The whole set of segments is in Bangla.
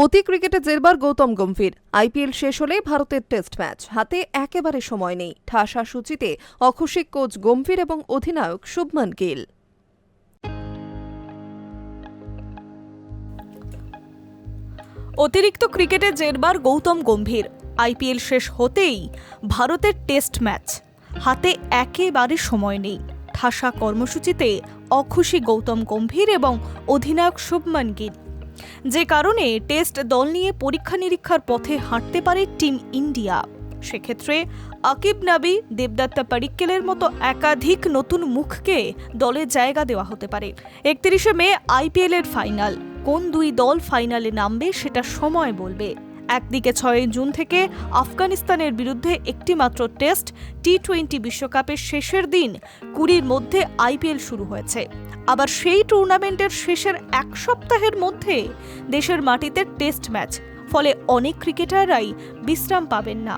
অতি ক্রিকেটে জেরবার গৌতম গম্ভীর। আইপিএল শেষ হলে ভারতের টেস্ট ম্যাচ হাতে একেবারে সময় নেই। ঠাসা সূচিতে অখুশি কোচ গম্ভীর এবং অধিনায়ক শুভমান গিল। অতিরিক্ত ক্রিকেটে জেরবার গৌতম গম্ভীর। আইপিএল শেষ হতেই ভারতের টেস্ট ম্যাচ হাতে একেবারে সময় নেই। ঠাসা কর্মসূচিতে অখুশি গৌতম গম্ভীর এবং অধিনায়ক শুভমান গিল, যে কারণে টেস্ট দল নিয়ে পরীক্ষা নিরীক্ষার পথে হাঁটতে পারে টিম ইন্ডিয়া। সেক্ষেত্রে আকিব নাবি, দেবদত্তা পাডিক্কেলের মতো একাধিক নতুন মুখকে দলে জায়গা দেওয়া হতে পারে। 31শে মে আইপিএল এর ফাইনাল। কোন দুই দল ফাইনালে নামবে সেটা সময় বলবে। একদিকে 6 জুন থেকে আফগানিস্তানের বিরুদ্ধে একটি মাত্র টেস্ট, টি-20 বিশ্বকাপের শেষের দিন 20-র মধ্যে আইপিএল শুরু হয়েছে। আবার সেই টুর্নামেন্টের শেষের এক সপ্তাহের মধ্যে দেশের মাটিতে টেস্ট ম্যাচ। ফলে অনেক ক্রিকেটাররাই বিশ্রাম পাবেন না।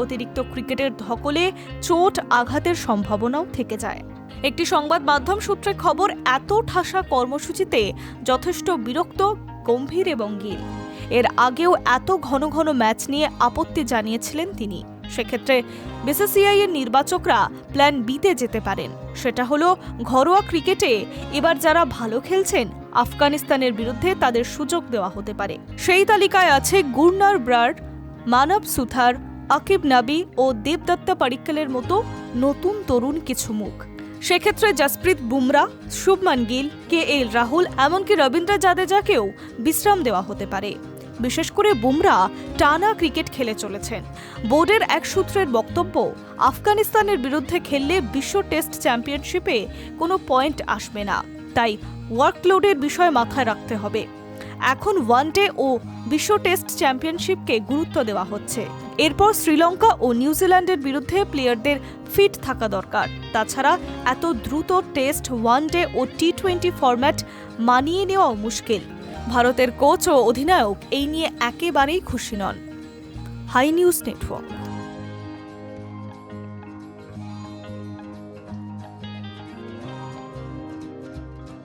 অতিরিক্ত ক্রিকেটের ধকলে চোট আঘাতের সম্ভাবনাও থেকে যায়। একটি সংবাদ মাধ্যম সূত্রে খবর, এত ঠাসা কর্মসূচিতে যথেষ্ট বিরক্ত গম্ভীর এবং গিল। এর আগেও এত ঘন ঘন ম্যাচ নিয়ে আপত্তি জানিয়েছিলেন তিনি। সেক্ষেত্রে বিসিসিআই এর নির্বাচকরা প্ল্যান বিতে যেতে পারেন। সেটা হলো ঘরোয়া ক্রিকেটে এবার যারা ভালো খেলছেন আফগানিস্তানের বিরুদ্ধে তাদের সুযোগ দেওয়া হতে পারে। সেই তালিকায় আছে গুরনার ব্রার, মানব সুথার, আকিব নাবি ও দেবদত্তা পাডিক্কেলের মতো নতুন তরুণ কিছু মুখ। সেক্ষেত্রে জসপ্রীত বুমরা, শুভমান গিল, কেএল রাহুল, এমনকি রবীন্দ্র জাদেজাকেও বিশ্রাম দেওয়া হতে পারে। বিশেষ করে বুমরা টানা ক্রিকেট খেলে চলেছেন। বোর্ডের এক সূত্রের বক্তব্য, আফগানিস্তানের বিরুদ্ধে খেললে বিশ্ব টেস্ট চ্যাম্পিয়নশিপে কোনো পয়েন্ট আসবে না, তাই ওয়ার্কলোডের বিষয় মাথায় রাখতে হবে। এখন ওয়ানডে ও বিশ্ব টেস্ট চ্যাম্পিয়নশিপকে গুরুত্ব দেওয়া হচ্ছে। এরপর শ্রীলঙ্কা ও নিউজিল্যান্ডের বিরুদ্ধে প্লেয়ারদের ফিট থাকা দরকার। তাছাড়া এত দ্রুত টেস্ট, ওয়ানডে ও টি-20 ফরম্যাট মানিয়ে নেওয়াও মুশকিল। ভারতের কোচ ও অধিনায়ক এই নিয়ে একেবারেই খুশি নন। High news network.